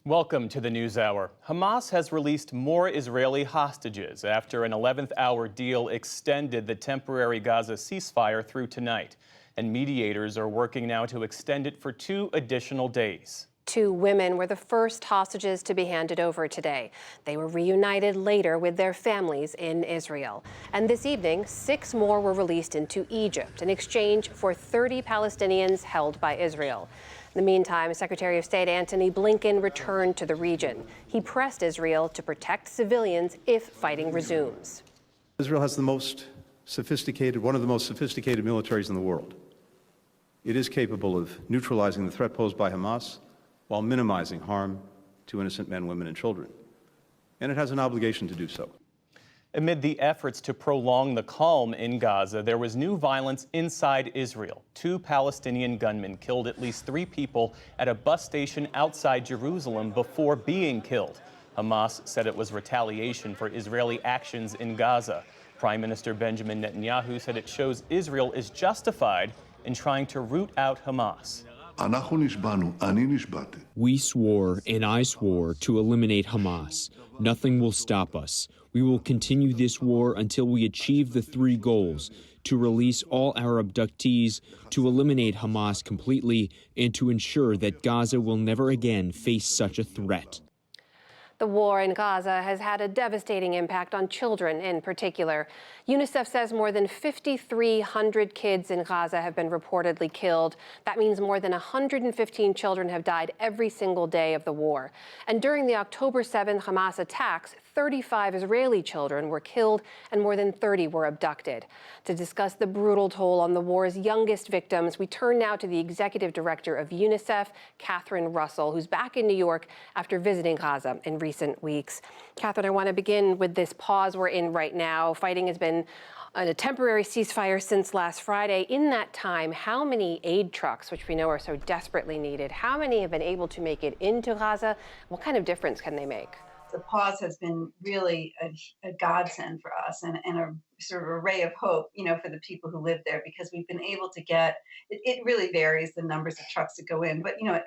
Welcome to the NewsHour. Hamas has released more Israeli hostages after an 11th hour deal extended the temporary Gaza ceasefire through tonight. And mediators are working now to extend it for 2 additional days. 2 women were the first hostages to be handed over today. They were reunited later with their families in Israel. And this evening, 6 more were released into Egypt in exchange for 30 Palestinians held by Israel. In the meantime, Secretary of State Antony Blinken returned to the region. He pressed Israel to protect civilians if fighting resumes. Israel has one of the most sophisticated militaries in the world. It is capable of neutralizing the threat posed by Hamas while minimizing harm to innocent men, women, and children. And it has an obligation to do so. Amid the efforts to prolong the calm in Gaza, there was new violence inside Israel. 2 Palestinian gunmen killed at least 3 people at a bus station outside Jerusalem before being killed. Hamas said it was retaliation for Israeli actions in Gaza. Prime Minister Benjamin Netanyahu said it shows Israel is justified in trying to root out Hamas. We swore and I swore to eliminate Hamas. Nothing will stop us. We will continue this war until we achieve the 3 goals: to release all our abductees, to eliminate Hamas completely, and to ensure that Gaza will never again face such a threat. The war in Gaza has had a devastating impact on children in particular. UNICEF says more than 5,300 kids in Gaza have been reportedly killed. That means more than 115 children have died every single day of the war. And during the October 7th Hamas attacks, 35 Israeli children were killed and more than 30 were abducted. To discuss the brutal toll on the war's youngest victims, we turn now to the executive director of UNICEF, Catherine Russell, who's back in New York after visiting Gaza in recent weeks. Catherine, I want to begin with this pause we're in right now. Fighting has been a temporary ceasefire since last Friday. In that time, how many aid trucks, which we know are so desperately needed, how many have been able to make it into Gaza? What kind of difference can they make? The pause has been really a godsend for us and a sort of a ray of hope, for the people who live there, because we've been able to get, it really varies the numbers of trucks that go in, but, a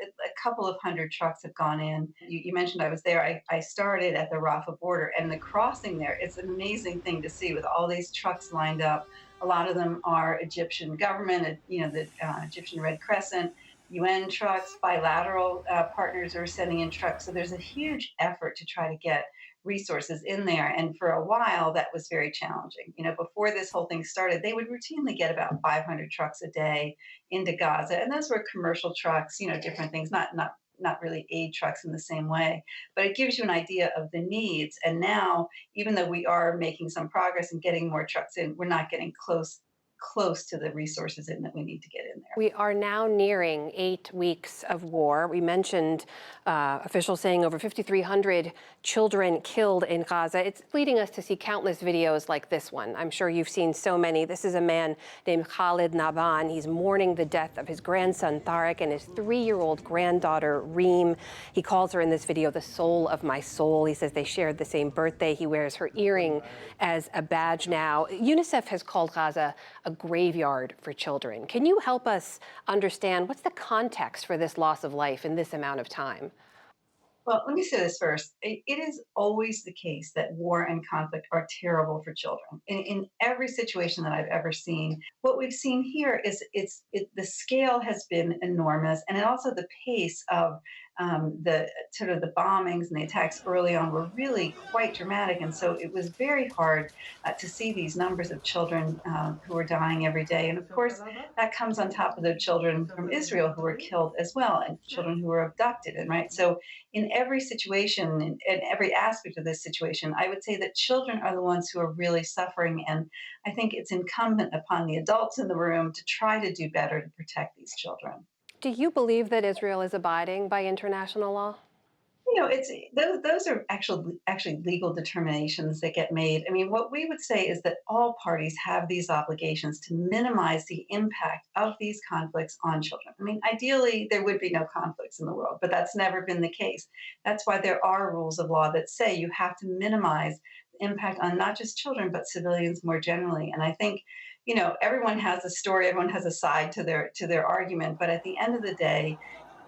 couple of hundred trucks have gone in. You mentioned I was there. I started at the Rafah border, and the crossing there, it's an amazing thing to see with all these trucks lined up. A lot of them are Egyptian government, the Egyptian Red Crescent, UN trucks, bilateral partners are sending in trucks. So there's a huge effort to try to get resources in there. And for a while, that was very challenging. Before this whole thing started, they would routinely get about 500 trucks a day into Gaza. And those were commercial trucks, different things, not really aid trucks in the same way. But it gives you an idea of the needs. And now, even though we are making some progress and getting more trucks in, we're not getting close to the resources in that we need to get in there. We are now nearing 8 weeks of war. We mentioned officials saying over 5,300 children killed in Gaza. It's leading us to see countless videos like this one. I'm sure you've seen so many. This is a man named Khalid Naban. He's mourning the death of his grandson Tariq and his 3-year-old granddaughter Reem. He calls her in this video the soul of my soul. He says they shared the same birthday. He wears her earring as a badge now. UNICEF has called Gaza a graveyard for children. Can you help us understand what's the context for this loss of life in this amount of time? Well, let me say this first. It is always the case that war and conflict are terrible for children. In every situation that I've ever seen, what we've seen here is the scale has been enormous, and also the pace of the sort of the bombings and the attacks early on were really quite dramatic. And so it was very hard to see these numbers of children who are dying every day. And of course, that comes on top of the children from Israel who were killed as well, and children who were abducted. And right. So in every situation, in every aspect of this situation, I would say that children are the ones who are really suffering. And I think it's incumbent upon the adults in the room to try to do better to protect these children. Do you believe that Israel is abiding by international law? It's those are actually legal determinations that get made. I mean, what we would say is that all parties have these obligations to minimize the impact of these conflicts on children. I mean, ideally, there would be no conflicts in the world, but that's never been the case. That's why there are rules of law that say you have to minimize the impact on not just children, but civilians more generally. And I think, everyone has a story, everyone has a side to their argument, but at the end of the day,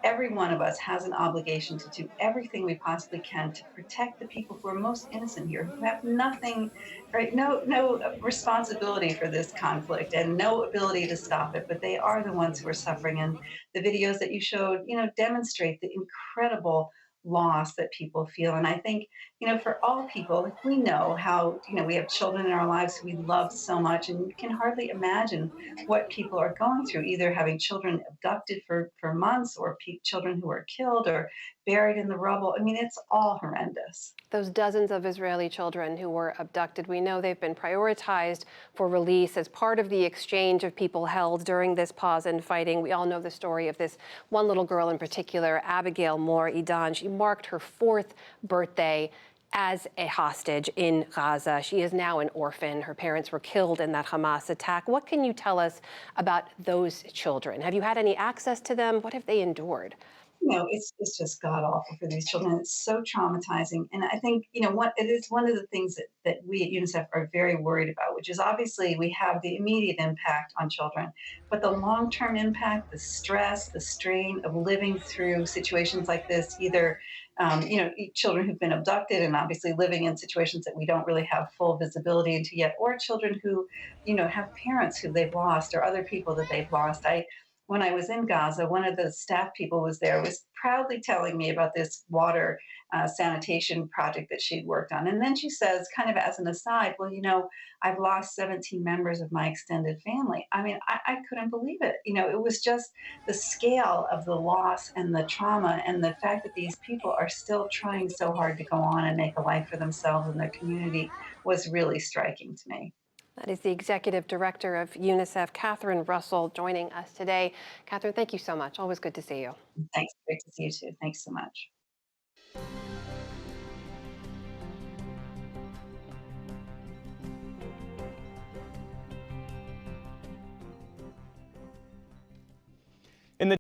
every one of us has an obligation to do everything we possibly can to protect the people who are most innocent here, who have nothing, right? No responsibility for this conflict and no ability to stop it, but they are the ones who are suffering. And the videos that you showed, demonstrate the incredible loss that people feel. And I think, for all people, like we know how, we have children in our lives who we love so much, and we can hardly imagine what people are going through, either having children abducted for months or children who are killed or buried in the rubble. I mean, it's all horrendous. Those dozens of Israeli children who were abducted, we know they've been prioritized for release as part of the exchange of people held during this pause in fighting. We all know the story of this one little girl in particular, Abigail Moore Idan. She marked her 4th birthday as a hostage in Gaza. She is now an orphan. Her parents were killed in that Hamas attack. What can you tell us about those children? Have you had any access to them? What have they endured? It's just god awful for these children. It's so traumatizing. And I think, what it is one of the things that we at UNICEF are very worried about, which is obviously we have the immediate impact on children, but the long-term impact, the stress, the strain of living through situations like this, either children who've been abducted and obviously living in situations that we don't really have full visibility into yet, or children who, have parents who they've lost or other people that they've lost. When I was in Gaza, one of the staff people was proudly telling me about this water sanitation project that she'd worked on. And then she says, kind of as an aside, well, I've lost 17 members of my extended family. I mean, I couldn't believe it. It was just the scale of the loss and the trauma and the fact that these people are still trying so hard to go on and make a life for themselves and their community was really striking to me. That is the executive director of UNICEF, Catherine Russell, joining us today. Catherine, thank you so much. Always good to see you. Thanks. Great to see you too. Thanks so much.